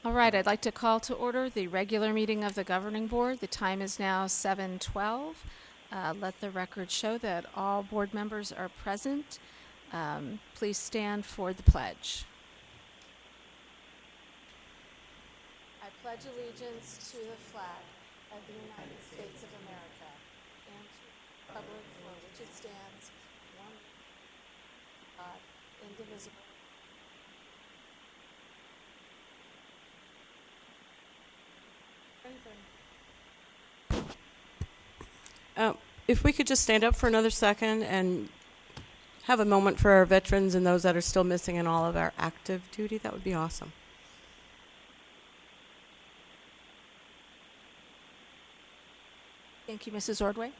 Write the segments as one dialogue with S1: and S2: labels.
S1: All right, I'd like to call to order the regular meeting of the Governing Board. The time is now 7:12. Let the record show that all board members are present. Please stand for the pledge. I pledge allegiance to the flag of the United States of America and to the republic for which it stands, one God, indivisible.
S2: If we could just stand up for another second and have a moment for our veterans and those that are still missing in all of our active duty, that would be awesome.
S1: Thank you, Mrs. Ordway.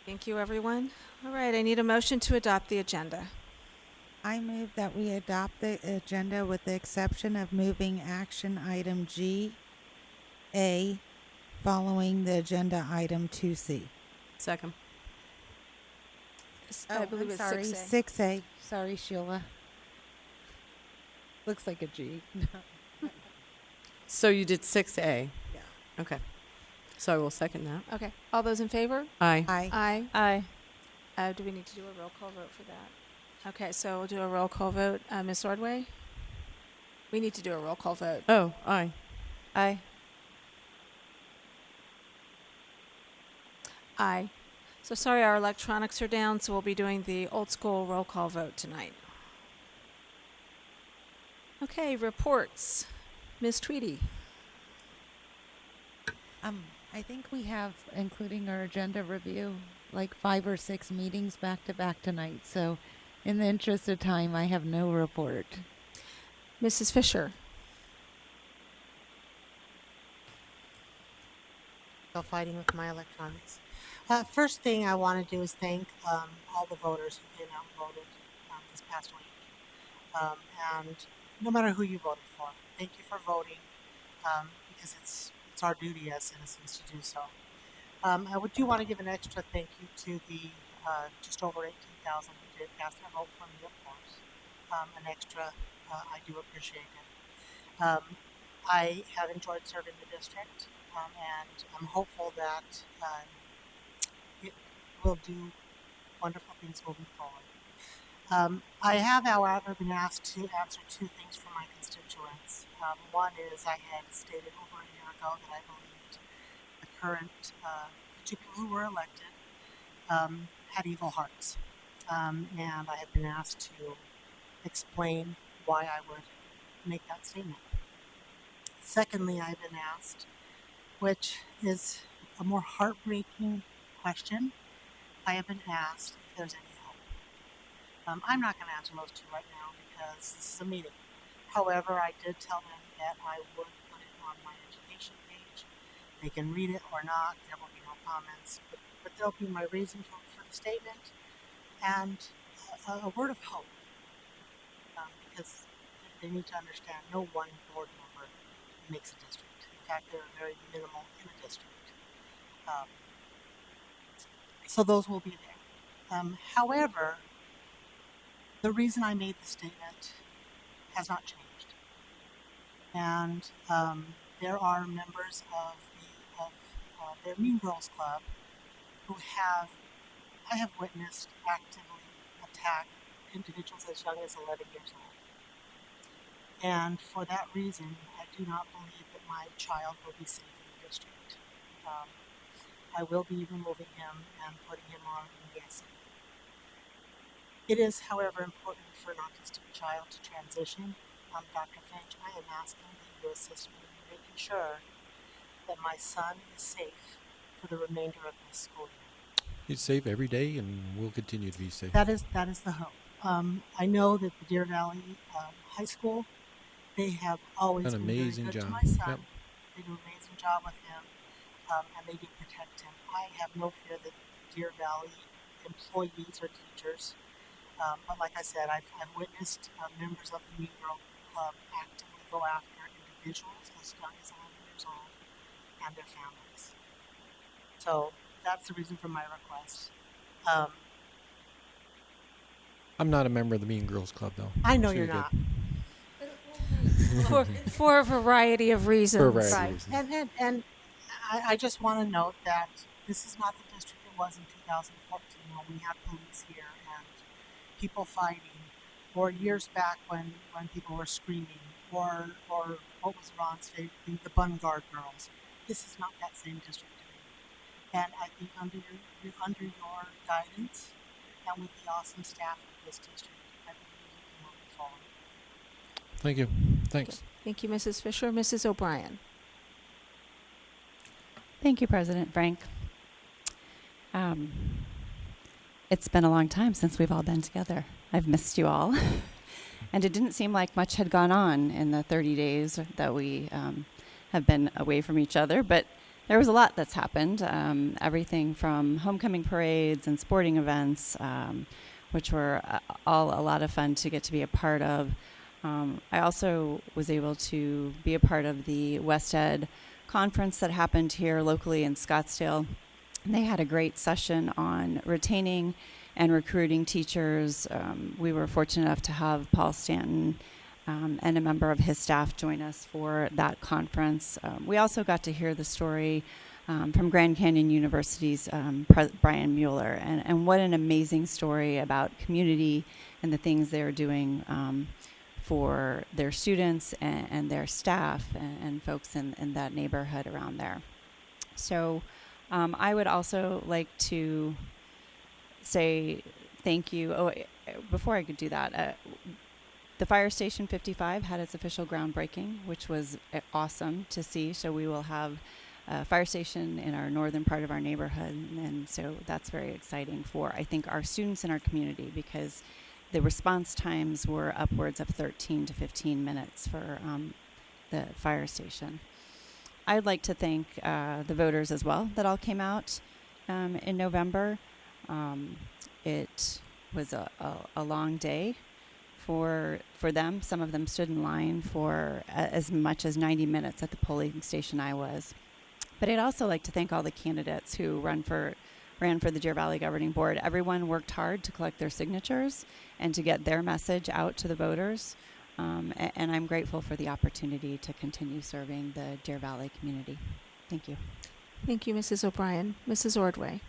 S1: Thank you, everyone. All right, I need a motion to adopt the agenda.
S3: I move that we adopt the agenda with the exception of moving action item G, A, following the agenda item 2C.
S2: Second.
S1: I believe it's
S3: sorry,
S1: 6A.
S3: 6A. Sorry, Sheila. Looks like a G.
S2: So you did 6A.
S3: Yeah.
S2: Okay. So I will second that.
S1: Okay, all those in favor?
S2: Aye.
S3: Aye.
S1: Aye. Do we need to do a roll call vote for that? Okay, so we'll do a roll call vote. Ms. Ordway? We need to do a roll call vote.
S2: Oh, aye.
S1: Aye. Aye. So sorry, our electronics are down, so we'll be doing the old school roll call vote tonight. Okay, reports. Ms. Tweedy?
S3: I think we have, including our agenda review, like 5 or 6 meetings back to back tonight. So in the interest of time, I have no report.
S1: Mrs. Fisher?
S4: Still fighting with my electronics. First thing I want to do is thank all the voters who came out and voted this past week. And no matter who you voted for, thank you for voting because it's our duty as citizens to do so. I do want to give an extra thank you to the just over 18,000 who did cast their vote for me, of course. An extra, I do appreciate it. I have enjoyed serving the district, and I'm hopeful that it will do wonderful things moving forward. I have, however, been asked to answer 2 things for my constituents. One is I had stated over a year ago that I believed the current 2 people who were elected had evil hearts. And I have been asked to explain why I would make that statement. Secondly, I've been asked, which is a more heartbreaking question, I have been asked if there's any hope. I'm not going to answer those 2 right now because this is a meeting. However, I did tell them that I would put it on my education page. They can read it or not. There will be no comments. But there'll be my reason for the statement and a word of hope. Because they need to understand no one board member makes a district. In fact, they're very minimal in a district. So those will be there. However, the reason I made the statement has not changed. And there are members of their Mean Girls Club who I have witnessed actively attack individuals as young as 11 years old. And for that reason, I do not believe that my child will be safe in the district. I will be removing him and putting him on ESA. It is, however, important for an autistic child to transition. Dr. Finch, I am asking that you assist me in making sure that my son is safe for the remainder of this school year.
S5: He's safe every day and will continue to be safe.
S4: That is the hope. I know that the Deer Valley High School, they have always
S5: Done an
S4: been
S5: amazing
S4: very good
S5: job.
S4: to my son.
S5: Yep.
S4: They do an amazing job with him, and they do protect him. I have no fear that Deer Valley employees or teachers, but like I said, I've witnessed members of the Mean Girl Club actively go after individuals as young as 11 years old and their families. So that's the reason for my request.
S5: I'm not a member of the Mean Girls Club, though.
S4: I know
S5: So
S4: you're
S5: good.
S4: not.
S1: for a variety of reasons.
S5: For a variety of
S4: Right.
S5: reasons.
S4: And I just want to note that this is not the district it was in 2014 when we had police here and people fighting, or years back when people were screaming, or what was Ron's favorite thing, the Bun Guard girls. This is not that same district today. And I think under your guidance and with the awesome staff of this district, I believe we can move forward.
S5: Thank you. Thanks.
S1: Thank you, Mrs. Fisher. Mrs. O'Brien.
S6: Thank you, President Frank. It's been a long time since we've all been together. I've missed you all. And it didn't seem like much had gone on in the 30 days that we have been away from each other, but there was a lot that's happened. Everything from homecoming parades and sporting events, which were all a lot of fun to get to be a part of. I also was able to be a part of the West Ed conference that happened here locally in Scottsdale. And they had a great session on retaining and recruiting teachers. We were fortunate enough to have Paul Stanton and a member of his staff join us for that conference. We also got to hear the story from Grand Canyon University's Brian Mueller, and what an amazing story about community and the things they're doing for their students and their staff and folks in that neighborhood around there. So I would also like to say thank you. Oh, before I could do that, the Fire Station 55 had its official groundbreaking, which was awesome to see. So we will have a fire station in our northern part of our neighborhood. And so that's very exciting for, I think, our students in our community, because the response times were upwards of 13 to 15 minutes for the fire station. I'd like to thank the voters as well that all came out in November. It was a long day for them. Some of them stood in line for as much as 90 minutes at the polling station I was. But I'd also like to thank all the candidates who ran for the Deer Valley Governing Board. Everyone worked hard to collect their signatures and to get their message out to the voters. And I'm grateful for the opportunity to continue serving the Deer Valley community. Thank you.
S1: Thank you, Mrs. O'Brien. Mrs. Ordway.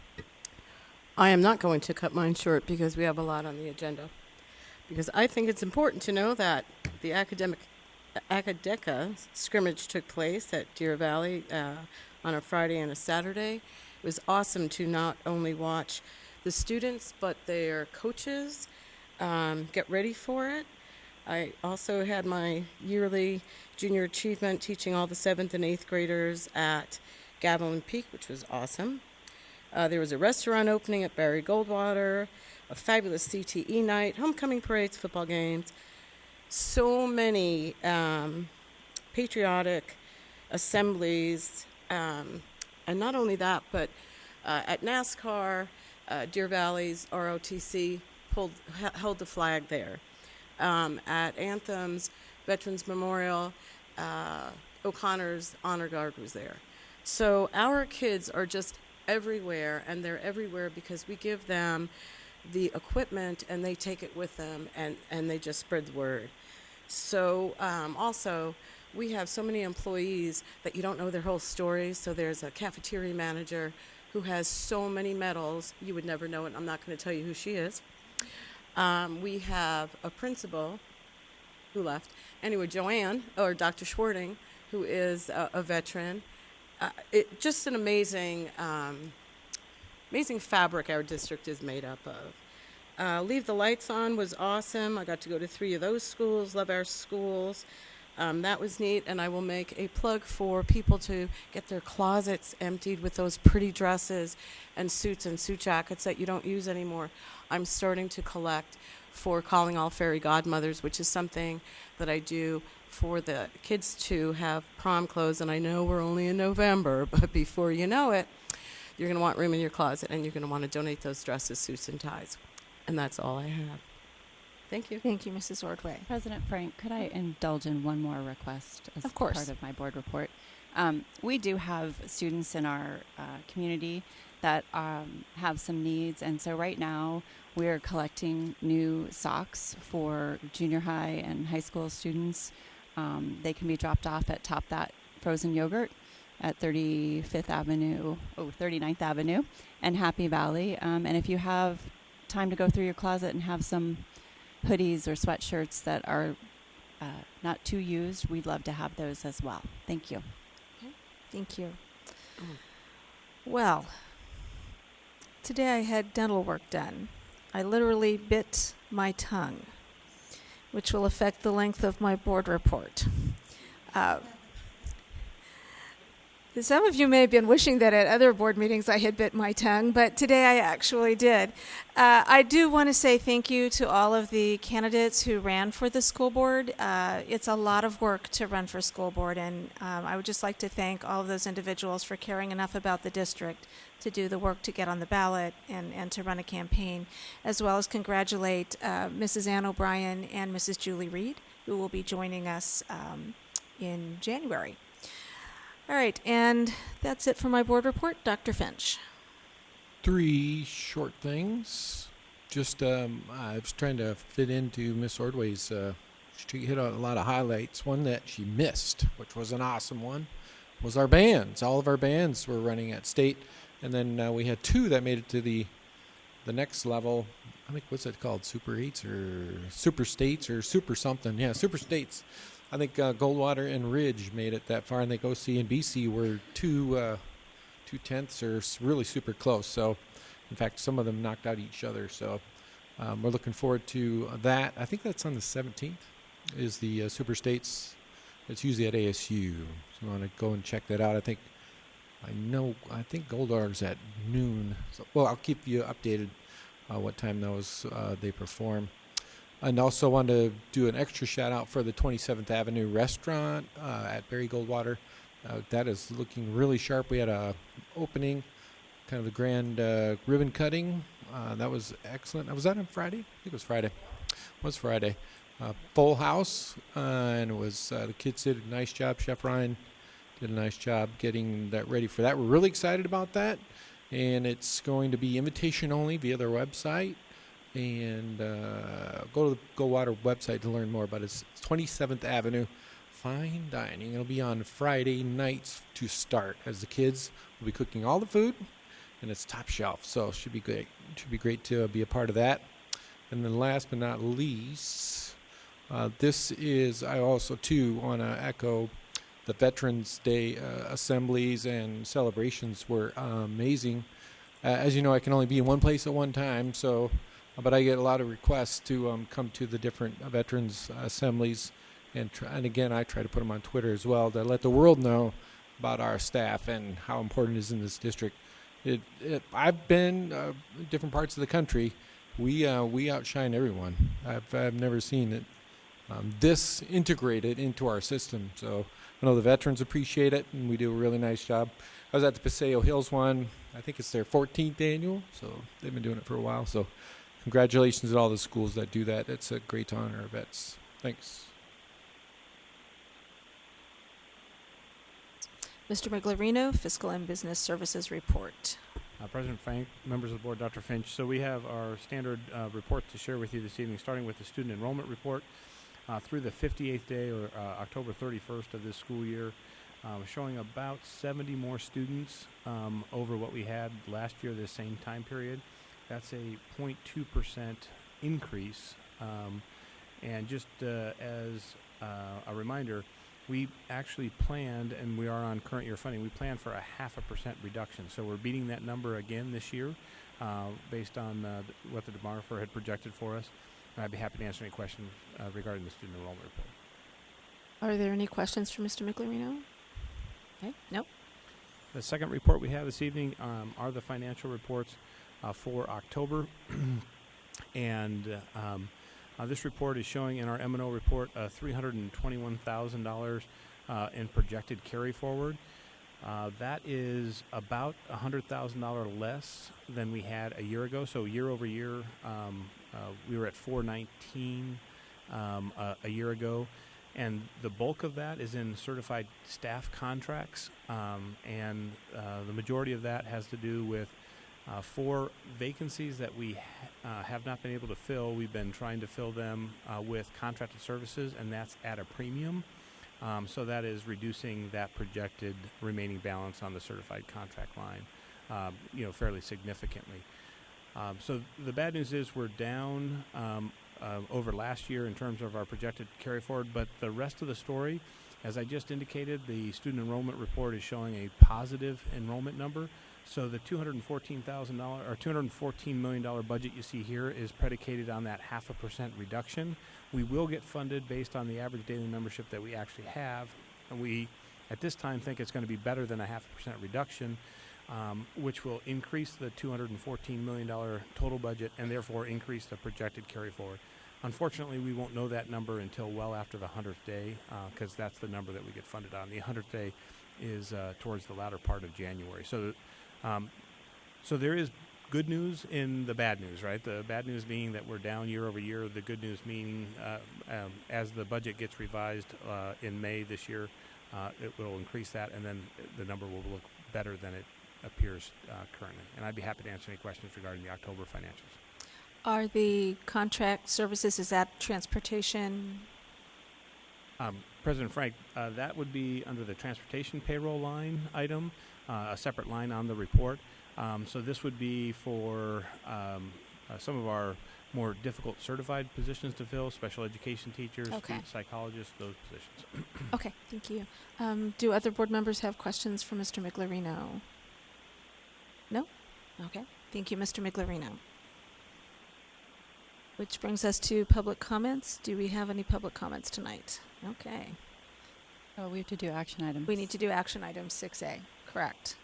S2: I am not going to cut mine short because we have a lot on the agenda. Because I think it's important to know that the Acadeca scrimmage took place at Deer Valley on a Friday and a Saturday. It was awesome to not only watch the students, but their coaches get ready for it. I also had my yearly junior achievement teaching all the 7th and 8th graders at Gavilan Peak, which was awesome. There was a restaurant opening at Barry Goldwater, a fabulous CTE night, homecoming parades, football games, so many patriotic assemblies, and not only that, but at NASCAR, Deer Valley's ROTC held the flag there. At Anthems, Veterans Memorial, O'Connor's Honor Guard was there. So our kids are just everywhere, and they're everywhere because we give them the equipment and they take it with them, and they just spread the word. So also, we have so many employees that you don't know their whole stories. So there's a cafeteria manager who has so many medals, you would never know it. I'm not going to tell you who she is. We have a principal who left. Anyway, Joanne, or Dr. Schwarting, who is a veteran. Just an amazing fabric our district is made up of. Leave the Lights On was awesome. I got to go to 3 of those schools, love our schools. That was neat, and I will make a plug for people to get their closets emptied with those pretty dresses and suits and suit jackets that you don't use anymore. I'm starting to collect for Calling All Fairy Godmothers, which is something that I do for the kids to have prom clothes, and I know we're only in November, but before you know it, you're going to want room in your closet, and you're going to want to donate those dresses, suits, and ties. And that's all I have. Thank you.
S1: Thank you, Mrs. Ordway.
S6: President Frank, could I indulge in one more request as
S1: Of course.
S6: part of my board report? We do have students in our community that have some needs, and so right now we're collecting new socks for junior high and high school students. They can be dropped off at Top That Frozen Yogurt at 39th Avenue and Happy Valley. And if you have time to go through your closet and have some hoodies or sweatshirts that are not too used, we'd love to have those as well. Thank you.
S1: Thank you. Well, today I had dental work done. I literally bit my tongue, which will affect the length of my board report. Some of you may have been wishing that at other board meetings I had bit my tongue, but today I actually did. I do want to say thank you to all of the candidates who ran for the school board. It's a lot of work to run for school board, and I would just like to thank all of those individuals for caring enough about the district to do the work to get on the ballot and to run a campaign, as well as congratulate Mrs. Ann O'Brien and Mrs. Julie Reed, who will be joining us in January. All right, and that's it for my board report. Dr. Finch.
S5: 3 short things. Just I was trying to fit into Miss Ordway's. She hit a lot of highlights. One that she missed, which was an awesome one, was our bands. All of our bands were running at state, and then we had 2 that made it to the next level. I think, what's it called? Super 8s or Super States or Super something? Yeah, Super States. I think Goldwater and Ridge made it that far. I think OC and BC were 2/10 or really super close. So, in fact, some of them knocked out each other. So, we're looking forward to that. I think that's on the 17th. Is the Super States? It's usually at ASU. So, you want to go and check that out. I think Goldwater's at noon. So, well, I'll keep you updated what time those they perform. And also want to do an extra shout out for the 27th Avenue restaurant at Barry Goldwater. That is looking really sharp. We had a opening, kind of a grand ribbon cutting. That was excellent. Was that on Friday? I think it was Friday. It was Friday. Full house, and it was the kids did a nice job. Chef Ryan did a nice job getting that ready for that. We're really excited about that, and it's going to be invitation only via their website. And go to the Goldwater website to learn more about it. It's 27th Avenue Fine Dining. It'll be on Friday nights to start, as the kids will be cooking all the food, and it's top shelf. So it should be great. It should be great to be a part of that. And then last but not least, I also too want to echo the Veterans Day assemblies and celebrations were amazing. As you know, I can only be in one place at one time, so. But I get a lot of requests to come to the different veterans assemblies, and again, I try to put them on Twitter as well to let the world know about our staff and how important it is in this district. I've been in different parts of the country. We outshine everyone. I've never seen it this integrated into our system. So I know the veterans appreciate it, and we do a really nice job. I was at the Paseo Hills one. I think it's their 14th annual, so they've been doing it for a while. So. Congratulations to all the schools that do that. It's a great honor of vets. Thanks.
S1: Mr. Miglerino, Fiscal and Business Services Report.
S7: President Frank, members of the board, Dr. Finch. So we have our standard report to share with you this evening, starting with the student enrollment report through the 58th day, or October 31st of this school year. Showing about 70 more students over what we had last year, this same time period. That's a 0.2% increase. And just as a reminder, we actually planned, and we are on current year funding, we planned for a 0.5% reduction. So we're beating that number again this year based on what the demographer had projected for us. And I'd be happy to answer any questions regarding the student enrollment report.
S1: Are there any questions for Mr. Miglerino? Okay, nope.
S7: The second report we have this evening are the financial reports for October. And this report is showing in our M&O report $321,000 in projected carry forward. That is about $100,000 less than we had a year ago. So year over year, we were at $419 a year ago. And the bulk of that is in certified staff contracts. And the majority of that has to do with 4 vacancies that we have not been able to fill. We've been trying to fill them with contracted services, and that's at a premium. So that is reducing that projected remaining balance on the certified contract line, fairly significantly. So the bad news is we're down over last year in terms of our projected carry forward, but the rest of the story, as I just indicated, the student enrollment report is showing a positive enrollment number. So the $214,000 or $214 million budget you see here is predicated on that 0.5% reduction. We will get funded based on the average daily membership that we actually have, and we at this time think it's going to be better than a 0.5% reduction, which will increase the $214 million total budget and therefore increase the projected carry forward. Unfortunately, we won't know that number until well after the 100th day, because that's the number that we get funded on. The 100th day is towards the latter part of January. So there is good news in the bad news, right? The bad news being that we're down year over year. The good news meaning as the budget gets revised in May this year, it will increase that, and then the number will look better than it appears currently. And I'd be happy to answer any questions regarding the October financials.
S1: Are the contract services, is that transportation?
S7: President Frank, that would be under the transportation payroll line item, a separate line on the report. So this would be for some of our more difficult certified positions to fill, special education teachers,
S1: Okay.
S7: psychologists, those positions.
S1: Okay, thank you. Do other board members have questions for Mr. Miglerino? No? Okay, thank you, Mr. Miglerino. Which brings us to public comments. Do we have any public comments tonight? Okay.
S6: Oh, we have to do action items.
S1: We need to do action item 6A, correct.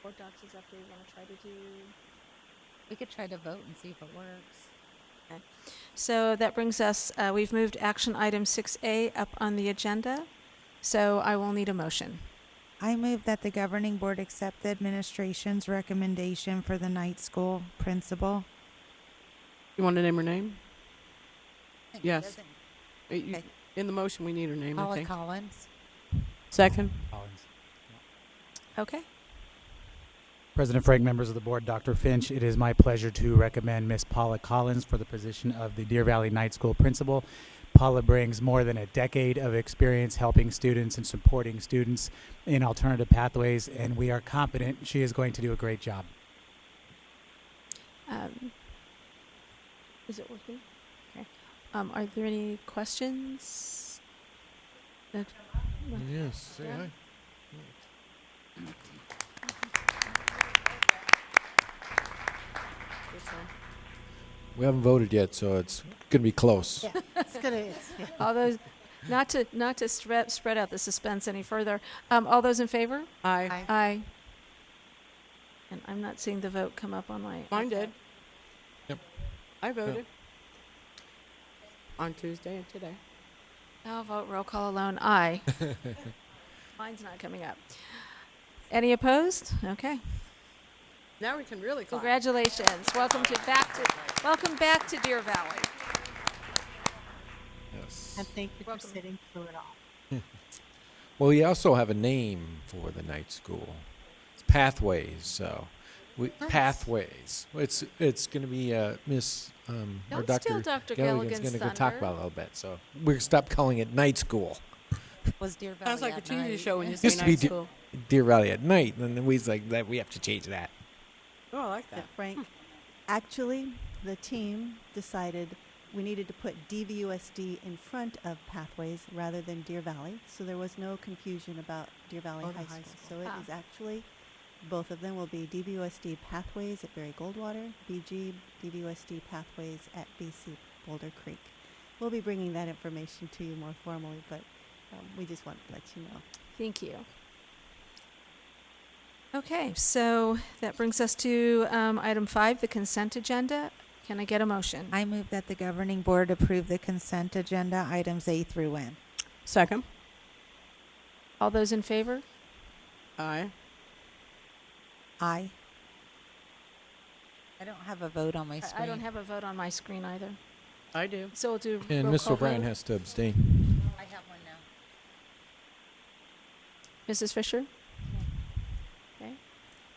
S1: Board docs is up there. You want to try to do?
S8: We could try to vote and see if it works.
S1: So that brings us, we've moved action item 6A up on the agenda. So I will need a motion.
S3: I move that the governing board accept the administration's recommendation for the night school principal.
S9: You want to name her name? Yes.
S8: Doesn't-
S9: You- In the motion, we need her name, I
S8: Paula
S9: think.
S8: Collins.
S9: Second?
S1: Okay.
S10: President Frank, members of the board, Dr. Finch, it is my pleasure to recommend Ms. Paula Collins for the position of the Deer Valley Night School principal. Paula brings more than a decade of experience helping students and supporting students in alternative pathways, and we are confident she is going to do a great job.
S1: Is it working? Okay. Are there any questions?
S5: Yes, say
S1: Yeah.
S5: hi. We haven't voted yet, so it's going to be close.
S4: Yeah, it's gonna. Yeah.
S1: All those, not to spread out the suspense any further. All those in favor?
S9: Aye.
S4: Aye.
S1: Aye. And I'm not seeing the vote come up on my.
S9: Mine did.
S5: Yep.
S9: I voted. On Tuesday and today.
S1: I'll vote roll call alone. Aye. Mine's not coming up. Any opposed? Okay.
S9: Now we can really clap.
S1: Congratulations. Welcome back to Deer Valley.
S5: Yes.
S4: And thank you for
S1: Welcome.
S4: sitting through it all.
S5: Well, we also have a name for the night school. It's Pathways. So,
S4: Nice.
S5: Pathways. It's going to be Miss or
S1: Don't
S5: Dr.
S1: steal Dr.
S5: Gilligan's
S1: Gilligan's
S5: going to go talk
S1: thunder.
S5: about it a little bit. So we're stop calling it night school.
S8: Was Deer Valley
S9: Sounds like a
S8: at
S9: TV
S8: night.
S9: show when you say
S5: Used to be
S9: night
S5: Deer-
S9: school.
S5: Deer Valley at night, and then we like that. We have to change that.
S9: Oh, I like that.
S11: Frank, actually, the team decided we needed to put DVUSD in front of Pathways rather than Deer Valley, so there was no confusion about Deer Valley
S9: Oh, the
S11: High
S9: high
S11: School.
S9: school.
S11: So it
S1: Ah.
S11: is actually, both of them will be DVUSD Pathways at Barry Goldwater, BG DVUSD Pathways at BC Boulder Creek. We'll be bringing that information to you more formally, but we just want to let you know.
S1: Thank you. Okay, so that brings us to item 5, the consent agenda. Can I get a motion?
S3: I move that the governing board approve the consent agenda items A through N.
S9: Second?
S1: All those in favor?
S9: Aye.
S3: Aye.
S8: I don't have a vote on my screen.
S1: I don't have a vote on my screen either.
S9: I do.
S1: So we'll do
S5: And
S1: roll
S5: Miss
S1: call
S5: O'Brien
S1: vote.
S5: has to abstain.
S8: I have one now.
S1: Mrs. Fisher? Okay.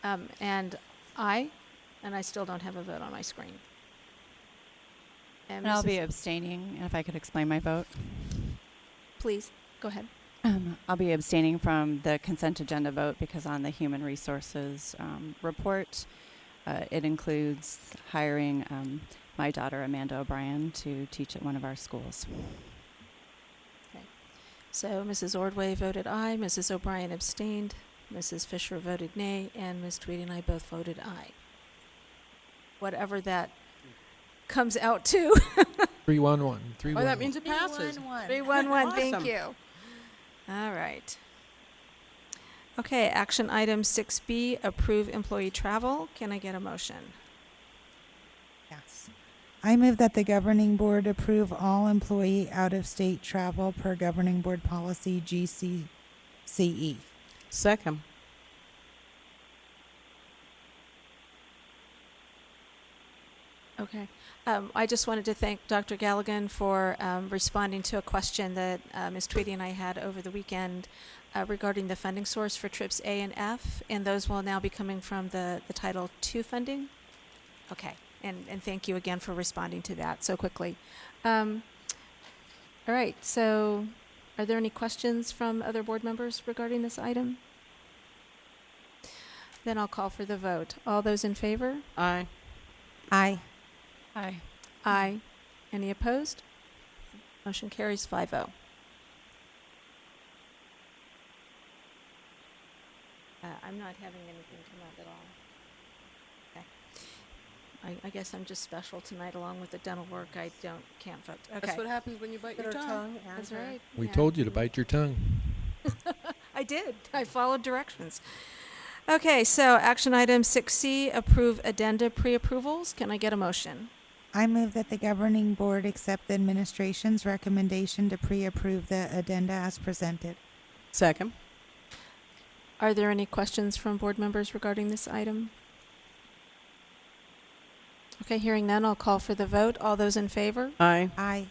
S1: And I still don't have a vote on my screen.
S6: And I'll be
S1: Mrs.
S6: abstaining, and if I could explain my vote.
S1: Please, go ahead.
S6: I'll be abstaining from the consent agenda vote because on the human resources report, it includes hiring my daughter, Amanda O'Brien, to teach at one of our schools.
S1: Okay. So Mrs. Ordway voted aye, Mrs. O'Brien abstained, Mrs. Fisher voted nay, and Ms. Tweedy and I both voted aye. Whatever that comes out to.
S5: 311.
S2: Oh, that means it passes.
S1: 311, thank
S2: Awesome.
S1: you. All right. Okay, action item 6B, approve employee travel. Can I get a motion?
S3: Yes. I move that the governing board approve all employee out-of-state travel per governing board policy GCCE.
S2: Second.
S1: Okay. I just wanted to thank Dr. Galligan for responding to a question that Ms. Tweedy and I had over the weekend regarding the funding source for trips A and F, and those will now be coming from the Title II funding. Okay, and thank you again for responding to that so quickly. All right, so are there any questions from other board members regarding this item? Then I'll call for the vote. All those in favor?
S2: Aye.
S3: Aye.
S6: Aye.
S1: Aye. Any opposed? Motion carries 5-0. I'm not having anything come up at all. Okay. I guess I'm just special tonight along with the dental work. I can't vote. Okay.
S2: That's what happens when you bite your tongue.
S1: That's right.
S5: We
S1: Yeah.
S5: told you to bite your tongue.
S1: I did. I followed directions. Okay, so action item 6C, approve addenda pre-approvals. Can I get a motion?
S3: I move that the governing board accept the administration's recommendation to pre-approve the addenda as presented.
S2: Second.
S1: Are there any questions from board members regarding this item? Okay, hearing none, I'll call for the vote. All those in favor?
S2: Aye.
S3: Aye.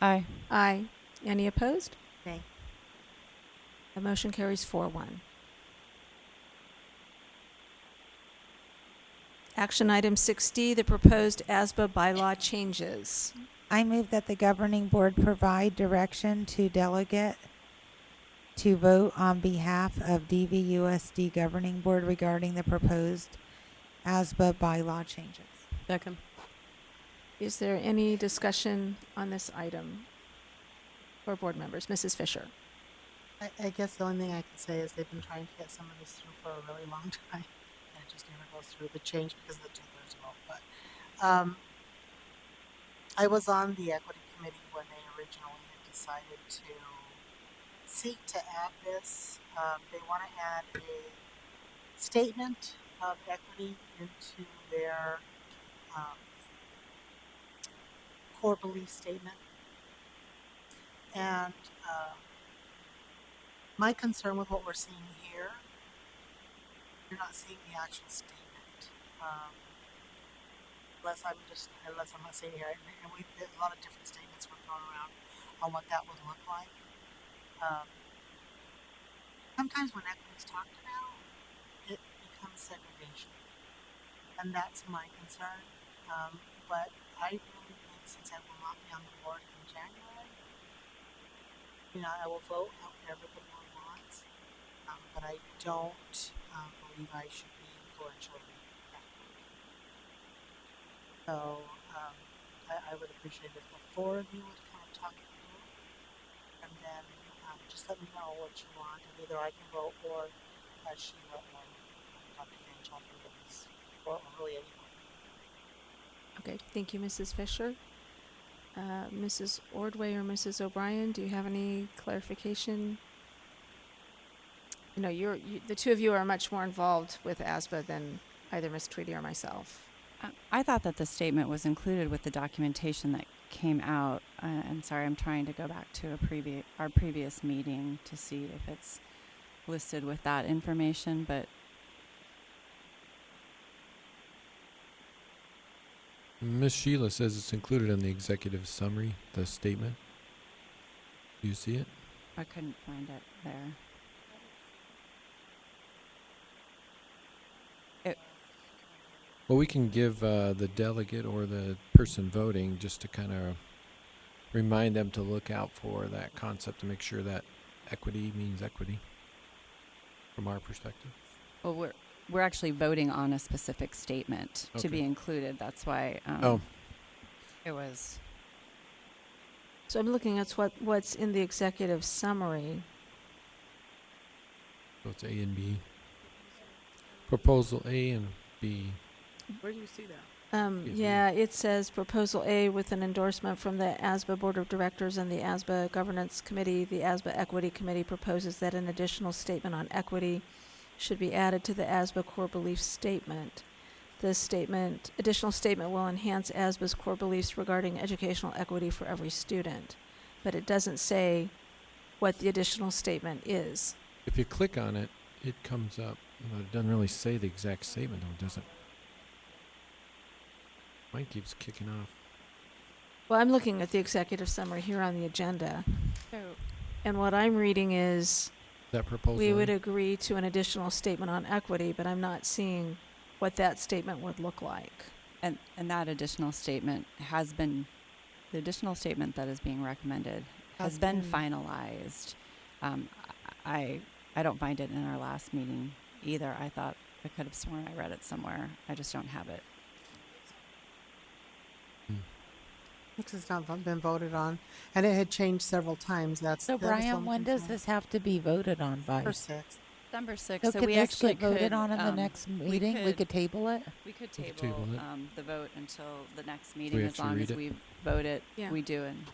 S6: Aye.
S1: Aye. Any opposed?
S4: Nay.
S1: The motion carries 4-1. Action item 6D, the proposed ASBA bylaw changes.
S3: I move that the governing board provide direction to delegate to vote on behalf of DVUSD governing board regarding the proposed ASBA bylaw changes.
S2: Second.
S1: Is there any discussion on this item for board members? Mrs. Fisher.
S4: I guess the only thing I can say is they've been trying to get some of this through for a really long time, and it just never goes through the change because of the 2/3 vote. But I was on the equity committee when they originally had decided to seek to add this. They want to add a statement of equity into their core belief statement. And my concern with what we're seeing here, you're not seeing the actual statement. Unless I'm not seeing it here. And there's a lot of different statements were thrown around on what that would look like. Sometimes when equity is talked about, it becomes segregation. And that's my concern. But I really think since I will not be on the board in January, I will vote however the board wants. But I don't believe I should be influential in that. So I would appreciate if the four of you would kind of talk it through, and then just let me know what you want, and either I can vote or Sheila or Dr. Finch, all three of us, or really anyone.
S1: Okay, thank you, Mrs. Fisher. Mrs. Ordway or Mrs. O'Brien, do you have any clarification? The two of you are much more involved with ASBA than either Ms. Tweedy or myself.
S6: I thought that the statement was included with the documentation that came out. I'm sorry, I'm trying to go back to our previous meeting to see if it's listed with that information, but
S5: Miss Sheila says it's included in the executive summary, the statement. Do you see it?
S6: I couldn't find it there.
S5: Well, we can give the delegate or the person voting just to kind of remind them to look out for that concept to make sure that equity means equity from our perspective.
S6: Well, we're actually voting on a specific statement to be
S5: Okay.
S6: included. That's why
S5: Oh.
S6: it was.
S1: So I'm looking at what's in the executive summary.
S5: So it's A and B. Proposal A and B.
S9: Where do you see that?
S5: Excuse me.
S1: Yeah, it says Proposal A with an endorsement from the ASBA Board of Directors and the ASBA Governance Committee. The ASBA Equity Committee proposes that an additional statement on equity should be added to the ASBA core belief statement. This additional statement will enhance ASBA's core beliefs regarding educational equity for every student. But it doesn't say what the additional statement is.
S5: If you click on it, it comes up. It doesn't really say the exact statement, though, does it? Mine keeps kicking off.
S1: Well, I'm looking at the executive summary here on the agenda,
S6: So
S1: and what I'm reading is
S5: That proposal.
S1: we would agree to an additional statement on equity, but I'm not seeing what that statement would look like.
S6: and that additional statement has been, the additional statement that is being recommended has been finalized. I don't find it in our last meeting either. I thought I could have sworn I read it somewhere. I just don't have it.
S4: This has not been voted on, and it had changed several times.
S3: So
S4: That was
S3: Brian,
S4: one
S3: when does
S4: concern.
S3: this have to be voted on by?
S4: For 6th.
S6: December 6th.
S3: So
S6: So
S3: could
S6: we
S3: this
S6: actually
S3: get voted
S6: could,
S3: on in the next meeting? We
S6: could-
S3: could table it?
S6: We could
S5: We could
S6: table
S5: table it.
S6: the vote until the next
S5: we
S6: meeting
S5: have
S6: as
S5: to
S6: long
S5: read
S6: as
S5: it?
S6: we vote it.
S1: Yeah.
S6: We do. And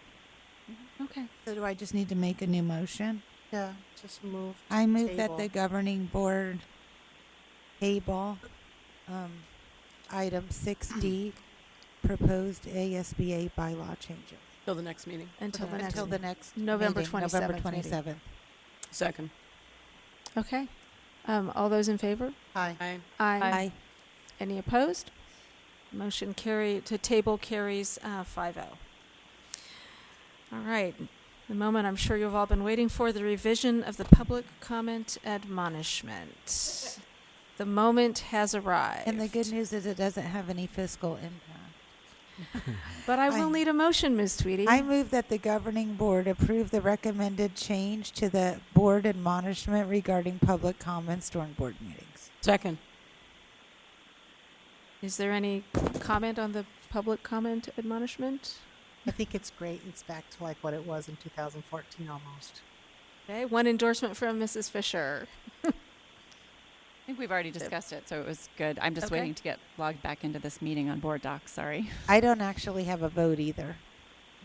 S1: Okay.
S3: So do I just need to make a new motion?
S4: Yeah, just move. to
S3: I move that
S4: table.
S3: the governing board table item 6D, proposed ASBA bylaw changes.
S9: Till the next meeting.
S1: Until the next
S3: Until the next
S1: November
S3: meeting,
S1: 27th
S3: November
S1: meeting.
S3: 27th.
S9: Second.
S1: Okay. All those in favor?
S4: Aye.
S9: Aye.
S1: Aye. Any opposed? Motion to table carries 5-0. All right. The moment I'm sure you've all been waiting for, the revision of the public comment admonishment. The moment has arrived.
S3: And the good news is it doesn't have any fiscal impact.
S1: But I will
S3: I-
S1: need a motion, Ms. Tweedy.
S3: I move that the governing board approve the recommended change to the board admonishment regarding public comments during board meetings.
S9: Second.
S1: Is there any comment on the public comment admonishment?
S4: I think it's great. It's back to like what it was in 2014 almost.
S1: Okay, one endorsement from Mrs. Fisher.
S6: I think we've already discussed it, so it was good. I'm just
S1: Okay.
S6: waiting to get logged back into this meeting on board docs. Sorry.
S3: I don't actually have a vote either.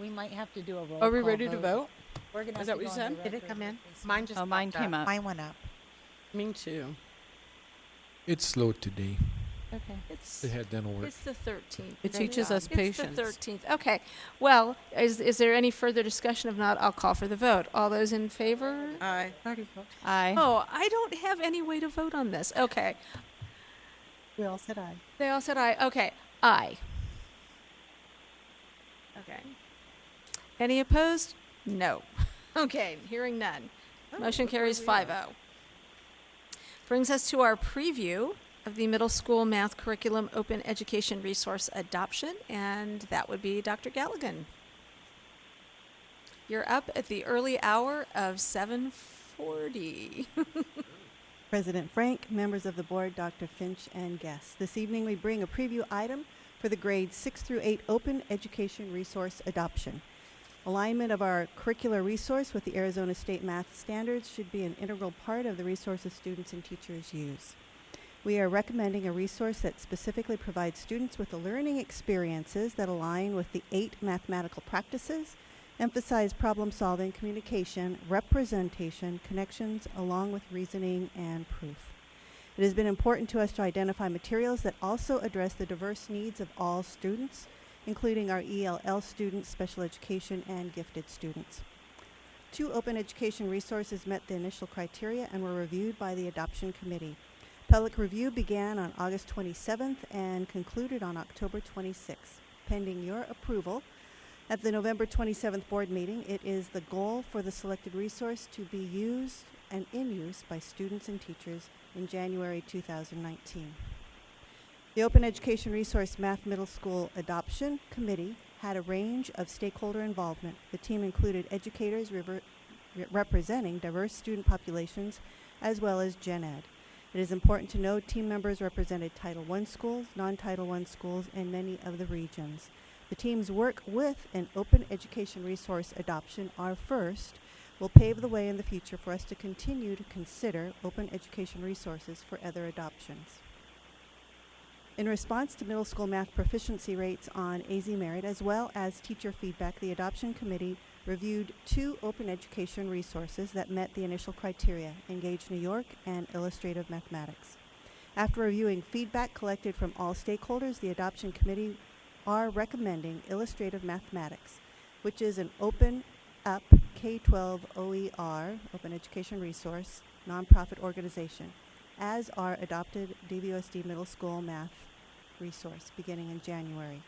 S3: We might have to do a roll
S9: Are we ready to vote?
S3: We're gonna
S9: Is that what you said?
S4: Did it come in? Mine just
S6: Oh, mine
S4: popped
S6: came up.
S3: Mine went up.
S9: Me too.
S5: It's slow today.
S6: Okay.
S1: It's
S5: It had dental work.
S1: It's the 13th.
S9: It
S1: Thank
S9: teaches
S1: God.
S9: us
S1: It's
S9: patience.
S1: the 13th. Okay. Well, is there any further discussion? If not, I'll call for the vote. All those in favor?
S9: Aye.
S6: Aye.
S1: Oh, I don't have any way to vote on this. Okay.
S4: We all said aye.
S1: They all said aye. Okay. Aye. Okay. Any opposed? No. Okay. Hearing none. Motion carries 5-0. Brings us to our preview of the middle school math curriculum open education resource adoption, and that would be Dr. Galligan. You're up at the early hour of 7:40.
S11: President Frank, members of the board, Dr. Finch, and guests. This evening we bring a preview item for the grades 6 through 8 open education resource adoption. Alignment of our curricular resource with the Arizona State Math Standards should be an integral part of the resources students and teachers use. We are recommending a resource that specifically provides students with the learning experiences that align with the 8 mathematical practices, emphasize problem-solving, communication, representation, connections, along with reasoning and proof. It has been important to us to identify materials that also address the diverse needs of all students, including our ELL students, special education, and gifted students. 2 open education resources met the initial criteria and were reviewed by the adoption committee. Public review began on August 27th and concluded on October 26th. Pending your approval, at the November 27th board meeting, it is the goal for the selected resource to be used and in use by students and teachers in January 2019. The Open Education Resource Math Middle School Adoption Committee had a range of stakeholder involvement. The team included educators representing diverse student populations as well as Gen Ed. It is important to note team members represented Title I schools, non-Title I schools, and many of the regions. The team's work with an open education resource adoption, our first, will pave the way in the future for us to continue to consider open education resources for other adoptions. In response to middle school math proficiency rates on AZ Merit as well as teacher feedback, the Adoption Committee reviewed 2 open education resources that met the initial criteria, Engage New York and Illustrative Mathematics. After reviewing feedback collected from all stakeholders, the Adoption Committee are recommending Illustrative Mathematics, which is an open up K-12 OER, Open Education Resource, nonprofit organization, as our adopted DVUSD middle school math resource beginning in January.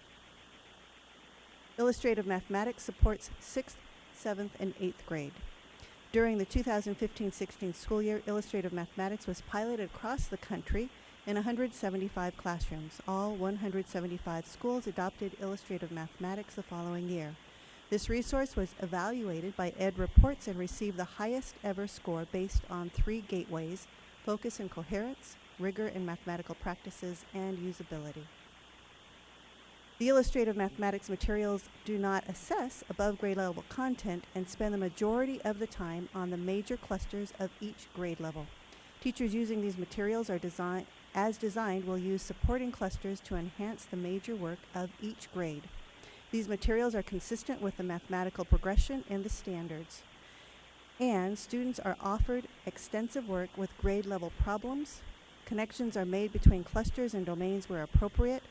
S11: Illustrative Mathematics supports 6th, 7th, and 8th grade. During the 2015-16 school year, Illustrative Mathematics was piloted across the country in 175 classrooms. All 175 schools adopted Illustrative Mathematics the following year. This resource was evaluated by Ed Reports and received the highest ever score based on 3 gateways: focus and coherence, rigor in mathematical practices, and usability. The Illustrative Mathematics materials do not assess above grade level content and spend the majority of the time on the major clusters of each grade level. Teachers using these materials are designed will use supporting clusters to enhance the major work of each grade. These materials are consistent with the mathematical progression in the standards, and students are offered extensive work with grade level problems. Connections are made between clusters and domains where appropriate.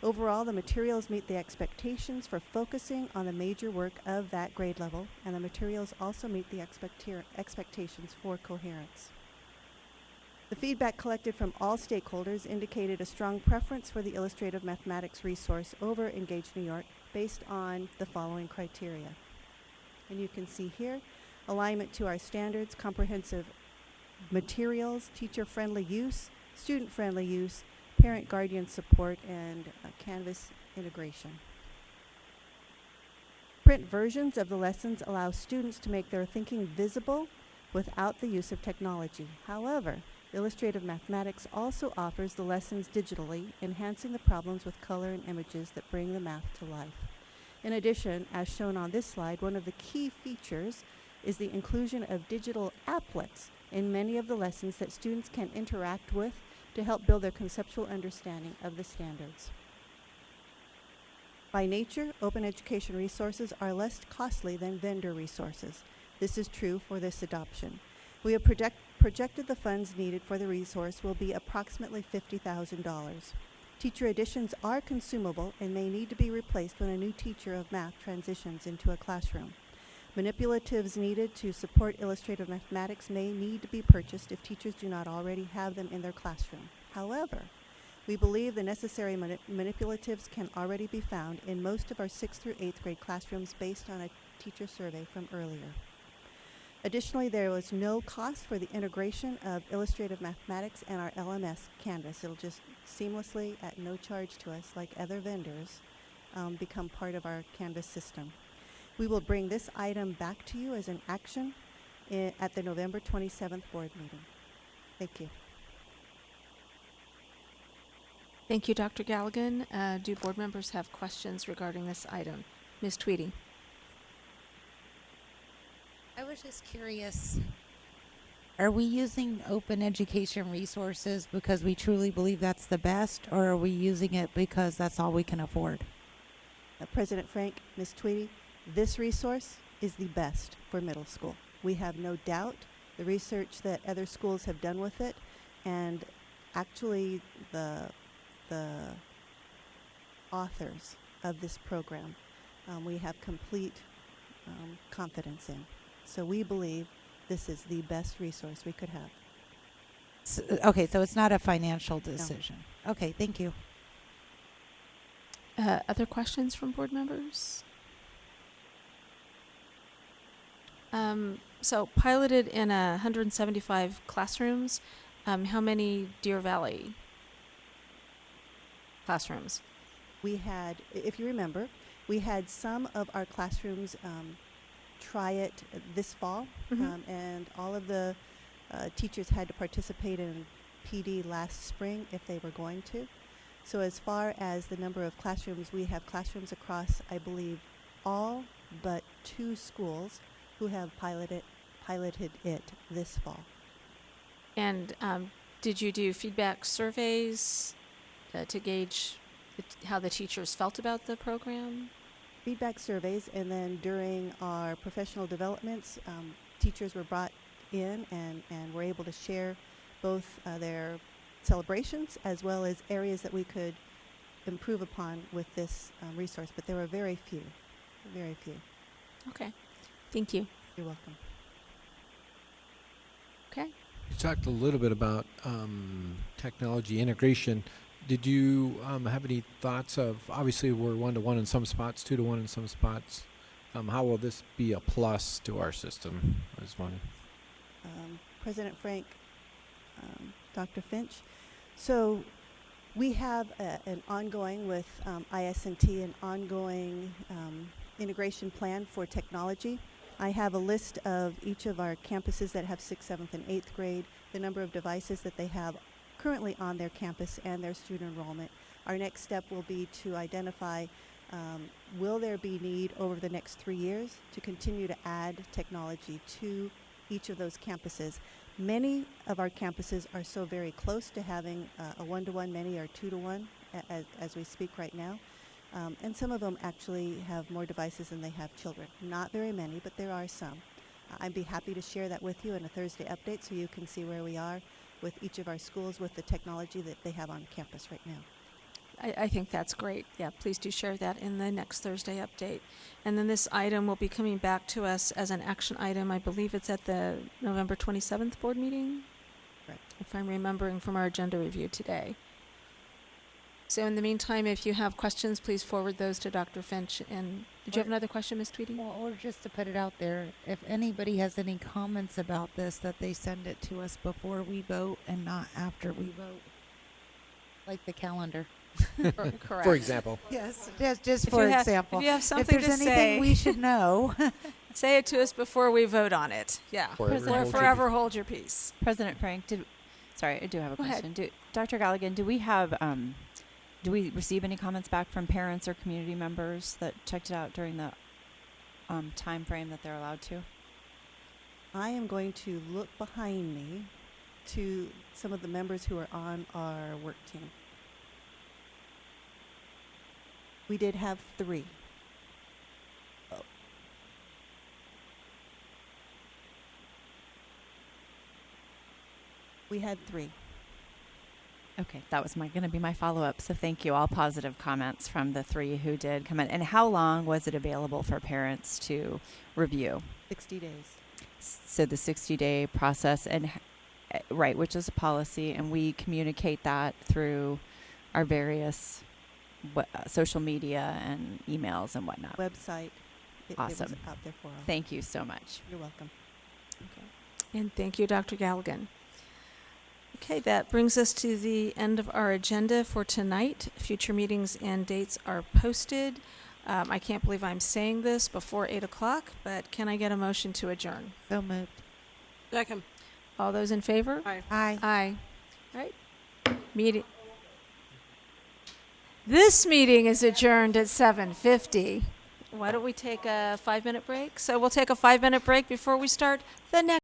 S11: Overall, the materials meet the expectations for focusing on the major work of that grade level, and the materials also meet the expectations for coherence. The feedback collected from all stakeholders indicated a strong preference for the Illustrative Mathematics resource over Engage New York based on the following criteria. And you can see here, alignment to our standards, comprehensive materials, teacher-friendly use, student-friendly use, parent-guardian support, and Canvas integration. Print versions of the lessons allow students to make their thinking visible without the use of technology. However, Illustrative Mathematics also offers the lessons digitally, enhancing the problems with color and images that bring the math to life. In addition, as shown on this slide, one of the key features is the inclusion of digital applets in many of the lessons that students can interact with to help build their conceptual understanding of the standards. By nature, open education resources are less costly than vendor resources. This is true for this adoption. We have projected the funds needed for the resource will be approximately $50,000. Teacher additions are consumable and may need to be replaced when a new teacher of math transitions into a classroom. Manipulatives needed to support Illustrative Mathematics may need to be purchased if teachers do not already have them in their classroom. However, we believe the necessary manipulatives can already be found in most of our 6th through 8th grade classrooms based on a teacher survey from earlier. Additionally, there was no cost for the integration of Illustrative Mathematics and our LMS Canvas. It'll just seamlessly, at no charge to us, like other vendors, become part of our Canvas system. We will bring this item back to you as an action at the November 27th board meeting. Thank you.
S1: Thank you, Dr. Galligan. Do board members have questions regarding this item? Ms. Tweedy.
S8: I was just curious.
S3: Are we using open education resources because we truly believe that's the best, or are we using it because that's all we can afford?
S11: President Frank, Ms. Tweedy, this resource is the best for middle school. We have no doubt the research that other schools have done with it, and actually the authors of this program we have complete confidence in. So we believe this is the best resource we could have.
S3: Okay, so it's not a financial decision. No. Okay, thank you.
S1: Other questions from board members? So piloted in 175 classrooms, how many Deer Valley? classrooms?
S11: We had, if you remember, we had some of our classrooms try it this fall, and all of the teachers had to participate in PD last spring if they were going to. So as far as the number of classrooms, we have classrooms across, I believe, all but 2 schools who have piloted it this fall.
S1: And did you do feedback surveys to gauge how the teachers felt about the program?
S11: Feedback surveys, and then during our professional developments, teachers were brought in and were able to share both their celebrations as well as areas that we could improve upon with this resource, but there were very few.
S1: Okay, thank you.
S11: You're welcome.
S1: Okay.
S5: You talked a little bit about technology integration. Did you have any thoughts of, obviously we're 1-to-1 in some spots, 2-to-1 in some spots. How will this be a plus to our system? I was wondering.
S11: President Frank, Dr. Finch. So we have an ongoing with IS&T, an ongoing integration plan for technology. I have a list of each of our campuses that have 6th, 7th, and 8th grade, the number of devices that they have currently on their campus and their student enrollment. Our next step will be to identify will there be need over the next 3 years to continue to add technology to each of those campuses. Many of our campuses are so very close to having a 1-to-1, many are 2-to-1 as we speak right now. And some of them actually have more devices than they have children. Not very many, but there are some. I'd be happy to share that with you in a Thursday update so you can see where we are with each of our schools with the technology that they have on campus right now.
S1: I think that's great. Yeah, please do share that in the next Thursday update. And then this item will be coming back to us as an action item. I believe it's at the November 27th board meeting,
S11: Right.
S1: if I'm remembering from our agenda review today. So in the meantime, if you have questions, please forward those to Dr. Finch. And did you have another question, Ms. Tweedy?
S3: Well, or just to put it out there, if anybody has any comments about this, that they send it to us before we vote and not after we vote.
S8: Like the calendar.
S1: Correct.
S5: For example.
S3: Yes, just
S1: If
S3: for
S1: you
S3: example.
S1: if you have
S3: If
S1: something
S3: there's
S1: to
S3: anything
S1: say,
S3: we should know.
S1: say it to us before we vote on it. Yeah.
S5: Forever
S1: Hold your peace.
S6: President Frank, sorry, I do have a
S1: Go ahead.
S6: question. Dr. Galligan, do we receive any comments back from parents or community members that checked it out during the time frame that they're allowed to?
S11: I am going to look behind me to some of the members who are on our work team. We did have 3. Oh. We had 3.
S6: Okay, that was going to be my follow-up. So thank you. All positive comments from the 3 who did come in. And how long was it available for parents to review?
S11: 60 days.
S6: So the 60-day process, and right, which is a policy, and we communicate that through our various social media and emails and whatnot.
S11: Website. It was
S6: Awesome.
S11: out there for all.
S6: Thank you so much.
S11: You're welcome.
S1: And thank you, Dr. Galligan. Okay, that brings us to the end of our agenda for tonight. Future meetings and dates are posted. I can't believe I'm saying this before 8 o'clock, but can I get a motion to adjourn?
S3: So moved.
S9: Second.
S1: All those in favor?
S9: Aye.
S3: Aye.
S1: Aye. All right. Meeting. This meeting is adjourned at 7:50. Why don't we take a 5-minute break? So we'll take a 5-minute break before we start the next.